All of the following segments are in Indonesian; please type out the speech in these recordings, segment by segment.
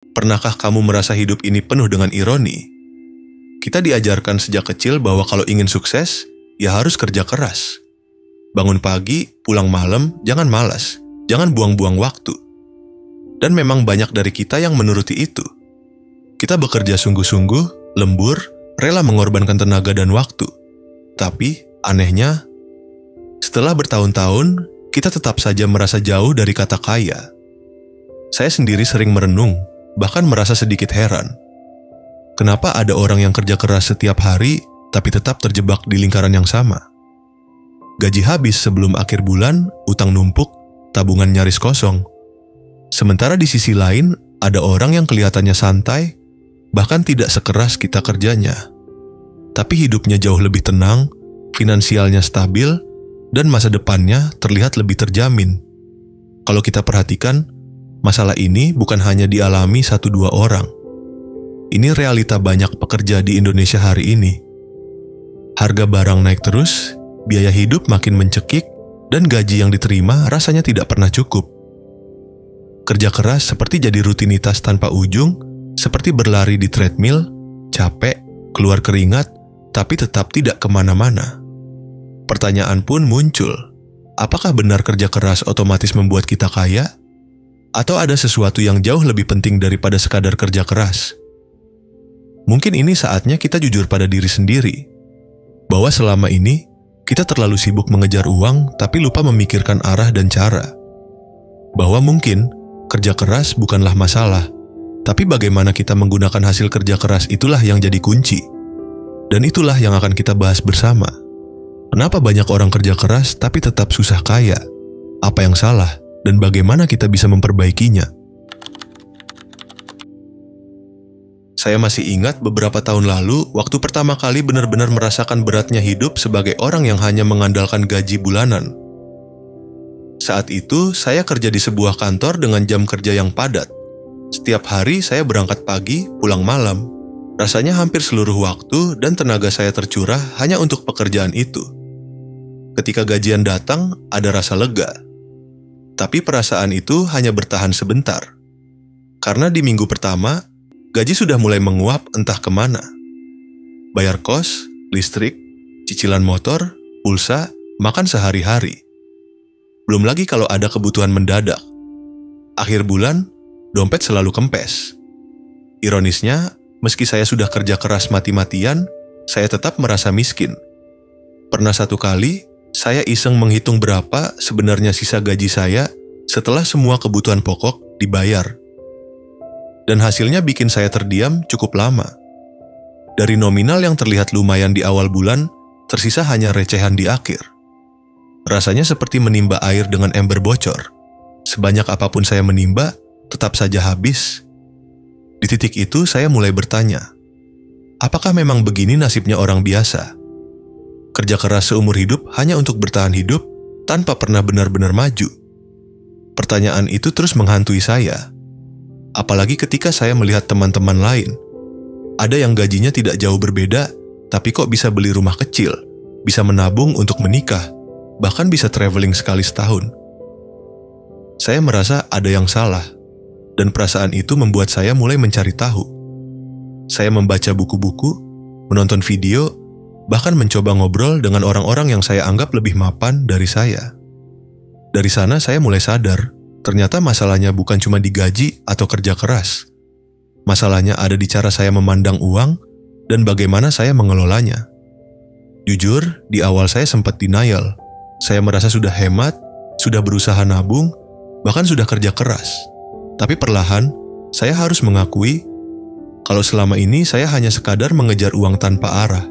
Pernahkah kamu merasa hidup ini penuh dengan ironi? Kita diajarkan sejak kecil bahwa kalau ingin sukses, ya harus kerja keras. Bangun pagi, pulang malam, jangan malas, jangan buang-buang waktu. Dan memang banyak dari kita yang menuruti itu. Kita bekerja sungguh-sungguh, lembur, rela mengorbankan tenaga dan waktu. Tapi, anehnya, setelah bertahun-tahun, kita tetap saja merasa jauh dari kata kaya. Saya sendiri sering merenung, bahkan merasa sedikit heran. Kenapa ada orang yang kerja keras setiap hari, tapi tetap terjebak di lingkaran yang sama? Gaji habis sebelum akhir bulan, utang numpuk, tabungan nyaris kosong. Sementara di sisi lain, ada orang yang kelihatannya santai, bahkan tidak sekeras kita kerjanya. Tapi hidupnya jauh lebih tenang, finansialnya stabil, dan masa depannya terlihat lebih terjamin. Kalau kita perhatikan, masalah ini bukan hanya dialami 1-2 orang. Ini realita banyak pekerja di Indonesia hari ini. Harga barang naik terus, biaya hidup makin mencekik, dan gaji yang diterima rasanya tidak pernah cukup. Kerja keras seperti jadi rutinitas tanpa ujung, seperti berlari di treadmill, capek, keluar keringat, tapi tetap tidak kemana-mana. Pertanyaan pun muncul, apakah benar kerja keras otomatis membuat kita kaya? Atau ada sesuatu yang jauh lebih penting daripada sekadar kerja keras? Mungkin ini saatnya kita jujur pada diri sendiri, bahwa selama ini kita terlalu sibuk mengejar uang tapi lupa memikirkan arah dan cara. Bahwa mungkin kerja keras bukanlah masalah, tapi bagaimana kita menggunakan hasil kerja keras itulah yang jadi kunci. Dan itulah yang akan kita bahas bersama. Kenapa banyak orang kerja keras tapi tetap susah kaya? Apa yang salah? Dan bagaimana kita bisa memperbaikinya? Saya masih ingat beberapa tahun lalu, waktu pertama kali benar-benar merasakan beratnya hidup sebagai orang yang hanya mengandalkan gaji bulanan. Saat itu, saya kerja di sebuah kantor dengan jam kerja yang padat. Setiap hari saya berangkat pagi, pulang malam. Rasanya hampir seluruh waktu dan tenaga saya tercurah hanya untuk pekerjaan itu. Ketika gajian datang, ada rasa lega. Tapi perasaan itu hanya bertahan sebentar. Karena di minggu pertama, gaji sudah mulai menguap entah kemana. Bayar kos, listrik, cicilan motor, pulsa, makan sehari-hari. Belum lagi kalau ada kebutuhan mendadak. Akhir bulan, dompet selalu kempes. Ironisnya, meski saya sudah kerja keras mati-matian, saya tetap merasa miskin. Pernah satu kali, saya iseng menghitung berapa sebenarnya sisa gaji saya setelah semua kebutuhan pokok dibayar. Dan hasilnya bikin saya terdiam cukup lama. Dari nominal yang terlihat lumayan di awal bulan, tersisa hanya recehan di akhir. Rasanya seperti menimba air dengan ember bocor. Sebanyak apapun saya menimba, tetap saja habis. Di titik itu saya mulai bertanya, apakah memang begini nasibnya orang biasa? Kerja keras seumur hidup hanya untuk bertahan hidup tanpa pernah benar-benar maju. Pertanyaan itu terus menghantui saya. Apalagi ketika saya melihat teman-teman lain. Ada yang gajinya tidak jauh berbeda, tapi kok bisa beli rumah kecil, bisa menabung untuk menikah, bahkan bisa traveling sekali setahun. Saya merasa ada yang salah, dan perasaan itu membuat saya mulai mencari tahu. Saya membaca buku-buku, menonton video, bahkan mencoba ngobrol dengan orang-orang yang saya anggap lebih mapan dari saya. Dari sana saya mulai sadar, ternyata masalahnya bukan cuma di gaji atau kerja keras. Masalahnya ada di cara saya memandang uang dan bagaimana saya mengelolanya. Jujur, di awal saya sempat denial. Saya merasa sudah hemat, sudah berusaha nabung, bahkan sudah kerja keras. Tapi perlahan, saya harus mengakui kalau selama ini saya hanya sekadar mengejar uang tanpa arah.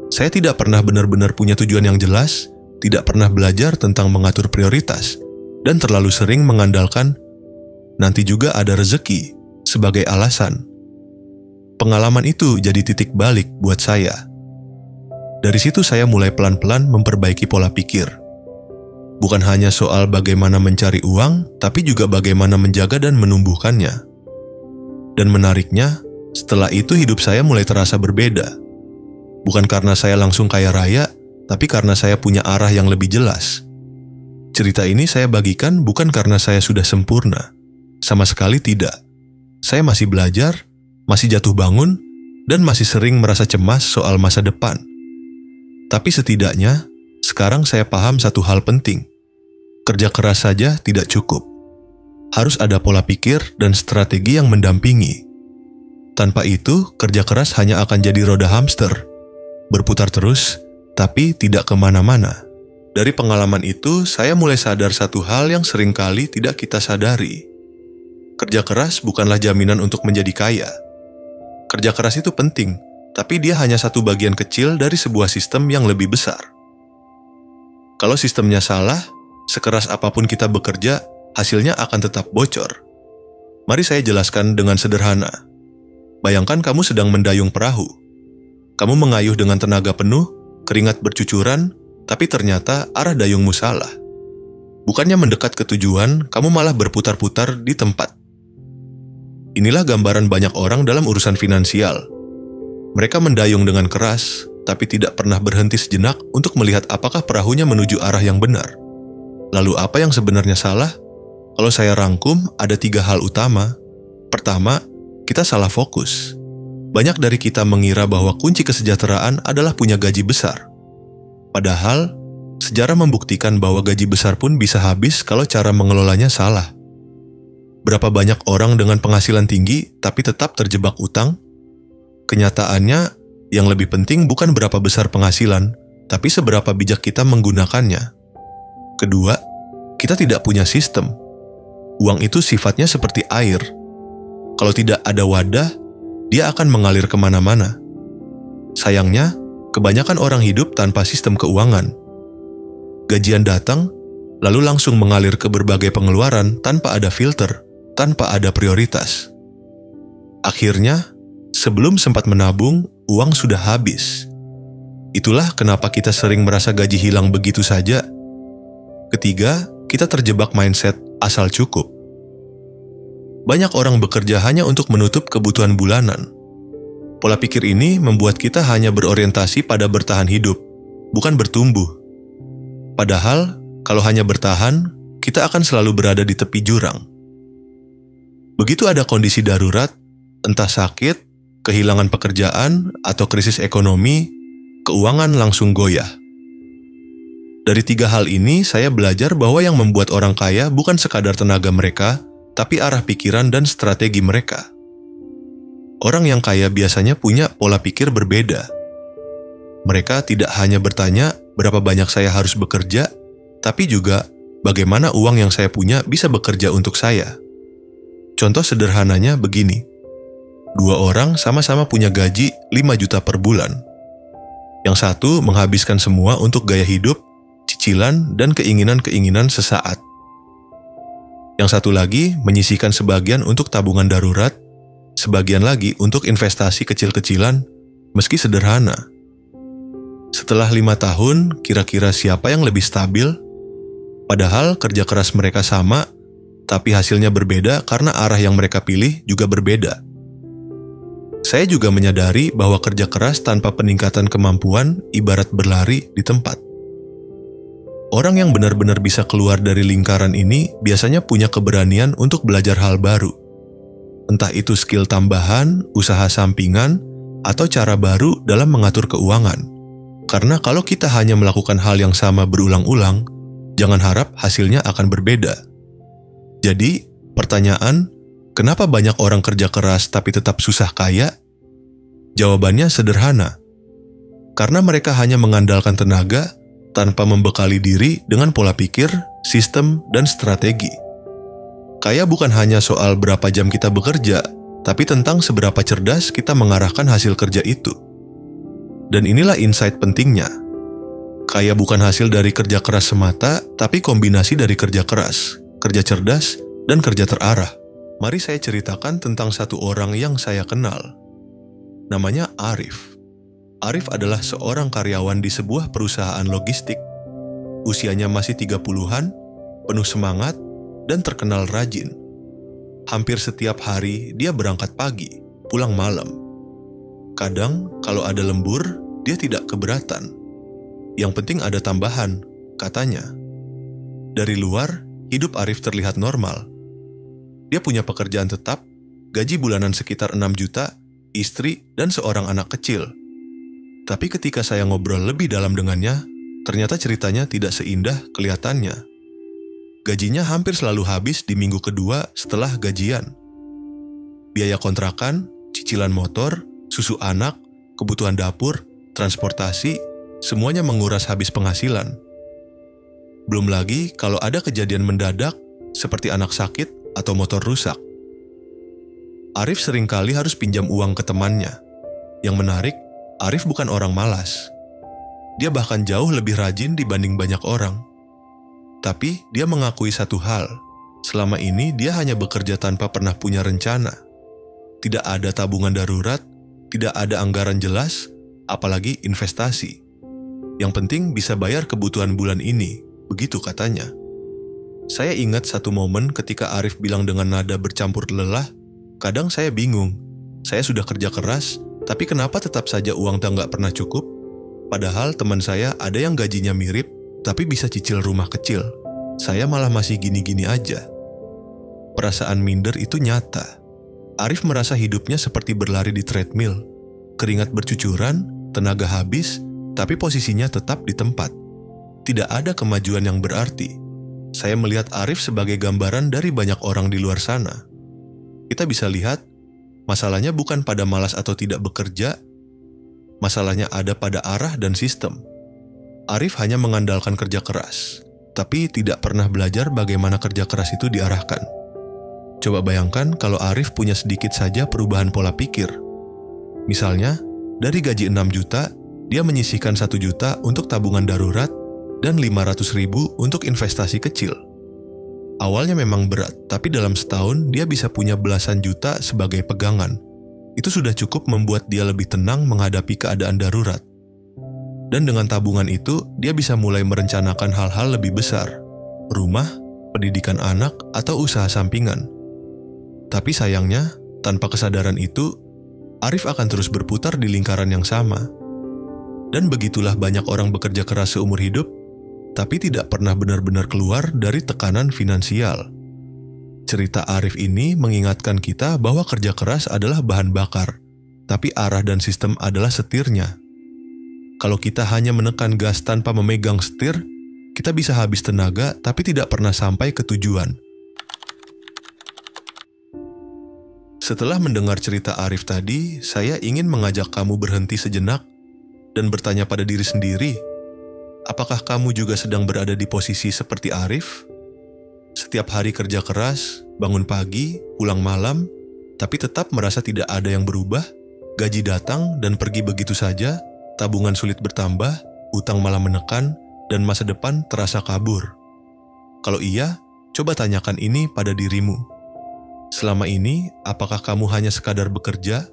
Saya tidak pernah benar-benar punya tujuan yang jelas, tidak pernah belajar tentang mengatur prioritas, dan terlalu sering mengandalkan nanti juga ada rezeki sebagai alasan. Pengalaman itu jadi titik balik buat saya. Dari situ saya mulai pelan-pelan memperbaiki pola pikir. Bukan hanya soal bagaimana mencari uang, tapi juga bagaimana menjaga dan menumbuhkannya. Dan menariknya, setelah itu hidup saya mulai terasa berbeda. Bukan karena saya langsung kaya raya, tapi karena saya punya arah yang lebih jelas. Cerita ini saya bagikan bukan karena saya sudah sempurna. Sama sekali tidak. Saya masih belajar, masih jatuh bangun, dan masih sering merasa cemas soal masa depan. Tapi setidaknya, sekarang saya paham satu hal penting. Kerja keras saja tidak cukup. Harus ada pola pikir dan strategi yang mendampingi. Tanpa itu, kerja keras hanya akan jadi roda hamster. Berputar terus, tapi tidak kemana-mana. Dari pengalaman itu, saya mulai sadar satu hal yang seringkali tidak kita sadari. Kerja keras bukanlah jaminan untuk menjadi kaya. Kerja keras itu penting, tapi dia hanya satu bagian kecil dari sebuah sistem yang lebih besar. Kalau sistemnya salah, sekeras apapun kita bekerja, hasilnya akan tetap bocor. Mari saya jelaskan dengan sederhana. Bayangkan kamu sedang mendayung perahu. Kamu mengayuh dengan tenaga penuh, keringat bercucuran, tapi ternyata arah dayungmu salah. Bukannya mendekat ke tujuan, kamu malah berputar-putar di tempat. Inilah gambaran banyak orang dalam urusan finansial. Mereka mendayung dengan keras, tapi tidak pernah berhenti sejenak untuk melihat apakah perahunya menuju arah yang benar. Lalu apa yang sebenarnya salah? Kalau saya rangkum, ada 3 hal utama. Pertama, kita salah fokus. Banyak dari kita mengira bahwa kunci kesejahteraan adalah punya gaji besar. Padahal, sejarah membuktikan bahwa gaji besar pun bisa habis kalau cara mengelolanya salah. Berapa banyak orang dengan penghasilan tinggi tapi tetap terjebak utang? Kenyataannya, yang lebih penting bukan berapa besar penghasilan, tapi seberapa bijak kita menggunakannya. Kedua, kita tidak punya sistem. Uang itu sifatnya seperti air. Kalau tidak ada wadah, dia akan mengalir kemana-mana. Sayangnya, kebanyakan orang hidup tanpa sistem keuangan. Gajian datang, lalu langsung mengalir ke berbagai pengeluaran tanpa ada filter, tanpa ada prioritas. Akhirnya, sebelum sempat menabung, uang sudah habis. Itulah kenapa kita sering merasa gaji hilang begitu saja. Ketiga, kita terjebak mindset asal cukup. Banyak orang bekerja hanya untuk menutup kebutuhan bulanan. Pola pikir ini membuat kita hanya berorientasi pada bertahan hidup, bukan bertumbuh. Padahal, kalau hanya bertahan, kita akan selalu berada di tepi jurang. Begitu ada kondisi darurat, entah sakit, kehilangan pekerjaan, atau krisis ekonomi, keuangan langsung goyah. Dari 3 hal ini, saya belajar bahwa yang membuat orang kaya bukan sekadar tenaga mereka, tapi arah pikiran dan strategi mereka. Orang yang kaya biasanya punya pola pikir berbeda. Mereka tidak hanya bertanya berapa banyak saya harus bekerja, tapi juga bagaimana uang yang saya punya bisa bekerja untuk saya. Contoh sederhananya begini. 2 orang sama-sama punya gaji 5 juta per bulan. Yang satu menghabiskan semua untuk gaya hidup, cicilan, dan keinginan-keinginan sesaat. Yang satu lagi menyisihkan sebagian untuk tabungan darurat, sebagian lagi untuk investasi kecil-kecilan, meski sederhana. Setelah 5 tahun, kira-kira siapa yang lebih stabil? Padahal kerja keras mereka sama, tapi hasilnya berbeda karena arah yang mereka pilih juga berbeda. Saya juga menyadari bahwa kerja keras tanpa peningkatan kemampuan ibarat berlari di tempat. Orang yang benar-benar bisa keluar dari lingkaran ini biasanya punya keberanian untuk belajar hal baru. Entah itu skill tambahan, usaha sampingan, atau cara baru dalam mengatur keuangan. Karena kalau kita hanya melakukan hal yang sama berulang-ulang, jangan harap hasilnya akan berbeda. Jadi, pertanyaan, kenapa banyak orang kerja keras tapi tetap susah kaya? Jawabannya sederhana. Karena mereka hanya mengandalkan tenaga tanpa membekali diri dengan pola pikir, sistem, dan strategi. Kaya bukan hanya soal berapa jam kita bekerja, tapi tentang seberapa cerdas kita mengarahkan hasil kerja itu. Dan inilah insight pentingnya. Kaya bukan hasil dari kerja keras semata, tapi kombinasi dari kerja keras, kerja cerdas, dan kerja terarah. Mari saya ceritakan tentang satu orang yang saya kenal. Namanya Arif. Arif adalah seorang karyawan di sebuah perusahaan logistik. Usianya masih 30-an, penuh semangat, dan terkenal rajin. Hampir setiap hari dia berangkat pagi, pulang malam. Kadang kalau ada lembur, dia tidak keberatan. Yang penting ada tambahan, katanya. Dari luar, hidup Arif terlihat normal. Dia punya pekerjaan tetap, gaji bulanan sekitar 6 juta, istri, dan seorang anak kecil. Tapi ketika saya ngobrol lebih dalam dengannya, ternyata ceritanya tidak seindah kelihatannya. Gajinya hampir selalu habis di minggu kedua setelah gajian. Biaya kontrakan, cicilan motor, susu anak, kebutuhan dapur, transportasi, semuanya menguras habis penghasilan. Belum lagi kalau ada kejadian mendadak seperti anak sakit atau motor rusak. Arif seringkali harus pinjam uang ke temannya. Yang menarik, Arif bukan orang malas. Dia bahkan jauh lebih rajin dibanding banyak orang. Tapi dia mengakui satu hal, selama ini dia hanya bekerja tanpa pernah punya rencana. Tidak ada tabungan darurat, tidak ada anggaran jelas, apalagi investasi. Yang penting bisa bayar kebutuhan bulan ini, begitu katanya. Saya ingat satu momen ketika Arif bilang dengan nada bercampur lelah, kadang saya bingung, saya sudah kerja keras, tapi kenapa tetap saja uang tak pernah cukup? Padahal teman saya ada yang gajinya mirip, tapi bisa cicil rumah kecil. Saya malah masih gini-gini aja. Perasaan minder itu nyata. Arif merasa hidupnya seperti berlari di treadmill. Keringat bercucuran, tenaga habis, tapi posisinya tetap di tempat. Tidak ada kemajuan yang berarti. Saya melihat Arif sebagai gambaran dari banyak orang di luar sana. Kita bisa lihat, masalahnya bukan pada malas atau tidak bekerja, masalahnya ada pada arah dan sistem. Arif hanya mengandalkan kerja keras, tapi tidak pernah belajar bagaimana kerja keras itu diarahkan. Coba bayangkan kalau Arif punya sedikit saja perubahan pola pikir. Misalnya, dari gaji 6 juta, dia menyisihkan 1 juta untuk tabungan darurat dan 500.000 untuk investasi kecil. Awalnya memang berat, tapi dalam setahun dia bisa punya belasan juta sebagai pegangan. Itu sudah cukup membuat dia lebih tenang menghadapi keadaan darurat. Dan dengan tabungan itu, dia bisa mulai merencanakan hal-hal lebih besar. Rumah, pendidikan anak, atau usaha sampingan. Tapi sayangnya, tanpa kesadaran itu, Arif akan terus berputar di lingkaran yang sama. Dan begitulah banyak orang bekerja keras seumur hidup, tapi tidak pernah benar-benar keluar dari tekanan finansial. Cerita Arif ini mengingatkan kita bahwa kerja keras adalah bahan bakar, tapi arah dan sistem adalah setirnya. Kalau kita hanya menekan gas tanpa memegang setir, kita bisa habis tenaga tapi tidak pernah sampai ke tujuan. Setelah mendengar cerita Arif tadi, saya ingin mengajak kamu berhenti sejenak dan bertanya pada diri sendiri, apakah kamu juga sedang berada di posisi seperti Arif? Setiap hari kerja keras, bangun pagi, pulang malam, tapi tetap merasa tidak ada yang berubah, gaji datang dan pergi begitu saja, tabungan sulit bertambah, utang malah menekan, dan masa depan terasa kabur. Kalau iya, coba tanyakan ini pada dirimu. Selama ini, apakah kamu hanya sekadar bekerja,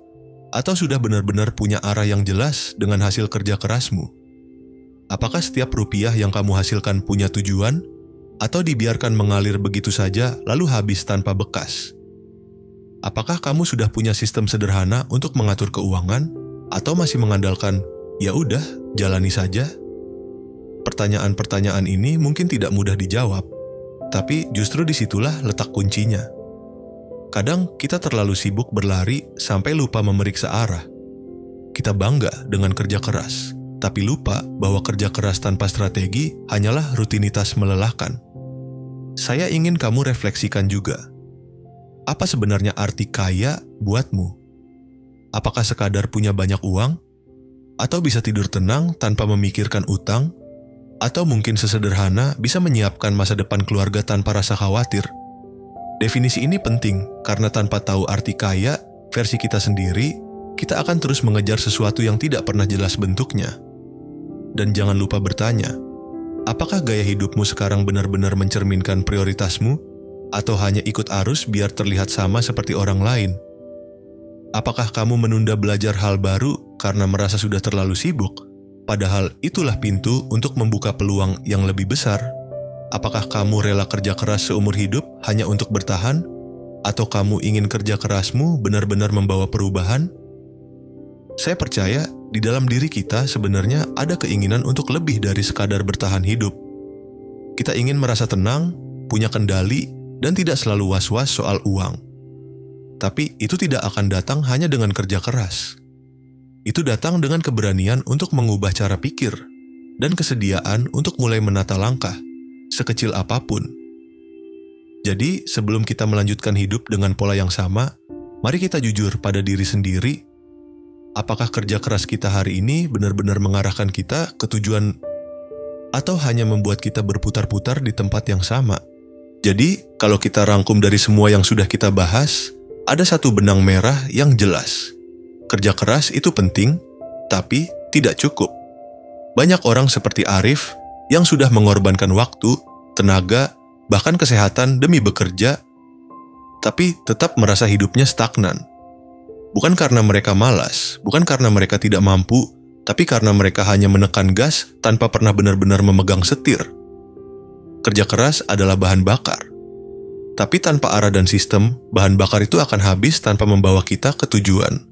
atau sudah benar-benar punya arah yang jelas dengan hasil kerja kerasmu? Apakah setiap rupiah yang kamu hasilkan punya tujuan, atau dibiarkan mengalir begitu saja lalu habis tanpa bekas? Apakah kamu sudah punya sistem sederhana untuk mengatur keuangan, atau masih mengandalkan, ya udah, jalani saja? Pertanyaan-pertanyaan ini mungkin tidak mudah dijawab, tapi justru disitulah letak kuncinya. Kadang kita terlalu sibuk berlari sampai lupa memeriksa arah. Kita bangga dengan kerja keras, tapi lupa bahwa kerja keras tanpa strategi hanyalah rutinitas melelahkan. Saya ingin kamu refleksikan juga. Apa sebenarnya arti kaya buatmu? Apakah sekadar punya banyak uang? Atau bisa tidur tenang tanpa memikirkan utang? Atau mungkin sesederhana bisa menyiapkan masa depan keluarga tanpa rasa khawatir? Definisi ini penting karena tanpa tahu arti kaya versi kita sendiri, kita akan terus mengejar sesuatu yang tidak pernah jelas bentuknya. Dan jangan lupa bertanya, apakah gaya hidupmu sekarang benar-benar mencerminkan prioritasmu, atau hanya ikut arus biar terlihat sama seperti orang lain? Apakah kamu menunda belajar hal baru karena merasa sudah terlalu sibuk, padahal itulah pintu untuk membuka peluang yang lebih besar? Apakah kamu rela kerja keras seumur hidup hanya untuk bertahan, atau kamu ingin kerja kerasmu benar-benar membawa perubahan? Saya percaya di dalam diri kita sebenarnya ada keinginan untuk lebih dari sekadar bertahan hidup. Kita ingin merasa tenang, punya kendali, dan tidak selalu was-was soal uang. Tapi itu tidak akan datang hanya dengan kerja keras. Itu datang dengan keberanian untuk mengubah cara pikir dan kesediaan untuk mulai menata langkah, sekecil apapun. Jadi, sebelum kita melanjutkan hidup dengan pola yang sama, mari kita jujur pada diri sendiri. Apakah kerja keras kita hari ini benar-benar mengarahkan kita ke tujuan atau hanya membuat kita berputar-putar di tempat yang sama? Jadi, kalau kita rangkum dari semua yang sudah kita bahas, ada satu benang merah yang jelas. Kerja keras itu penting, tapi tidak cukup. Banyak orang seperti Arif yang sudah mengorbankan waktu, tenaga, bahkan kesehatan demi bekerja, tapi tetap merasa hidupnya stagnan. Bukan karena mereka malas, bukan karena mereka tidak mampu, tapi karena mereka hanya menekan gas tanpa pernah benar-benar memegang setir. Kerja keras adalah bahan bakar. Tapi tanpa arah dan sistem, bahan bakar itu akan habis tanpa membawa kita ke tujuan.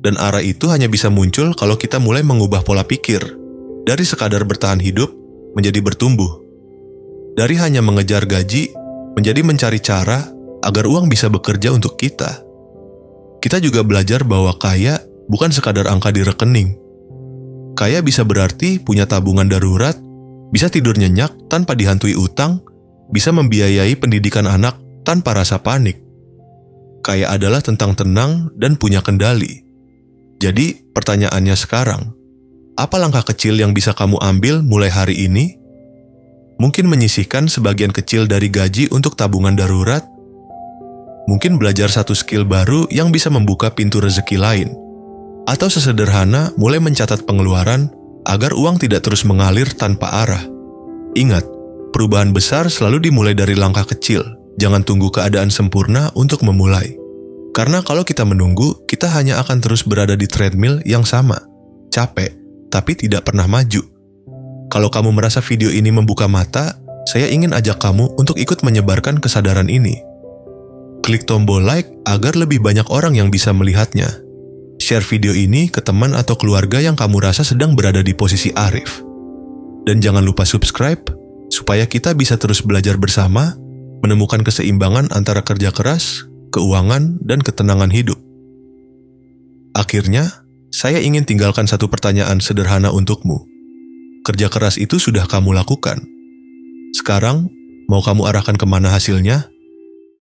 Dan arah itu hanya bisa muncul kalau kita mulai mengubah pola pikir, dari sekadar bertahan hidup menjadi bertumbuh. Dari hanya mengejar gaji, menjadi mencari cara agar uang bisa bekerja untuk kita. Kita juga belajar bahwa kaya bukan sekadar angka di rekening. Kaya bisa berarti punya tabungan darurat, bisa tidur nyenyak tanpa dihantui utang, bisa membiayai pendidikan anak tanpa rasa panik. Kaya adalah tentang tenang dan punya kendali. Jadi, pertanyaannya sekarang, apa langkah kecil yang bisa kamu ambil mulai hari ini? Mungkin menyisihkan sebagian kecil dari gaji untuk tabungan darurat. Mungkin belajar satu skill baru yang bisa membuka pintu rezeki lain. Atau sesederhana mulai mencatat pengeluaran agar uang tidak terus mengalir tanpa arah. Ingat, perubahan besar selalu dimulai dari langkah kecil. Jangan tunggu keadaan sempurna untuk memulai. Karena kalau kita menunggu, kita hanya akan terus berada di treadmill yang sama. Capek, tapi tidak pernah maju. Kalau kamu merasa video ini membuka mata, saya ingin ajak kamu untuk ikut menyebarkan kesadaran ini. Klik tombol like agar lebih banyak orang yang bisa melihatnya. Share video ini ke teman atau keluarga yang kamu rasa sedang berada di posisi Arif. Dan jangan lupa subscribe, supaya kita bisa terus belajar bersama, menemukan keseimbangan antara kerja keras, keuangan, dan ketenangan hidup. Akhirnya, saya ingin tinggalkan satu pertanyaan sederhana untukmu. Kerja keras itu sudah kamu lakukan. Sekarang, mau kamu arahkan kemana hasilnya?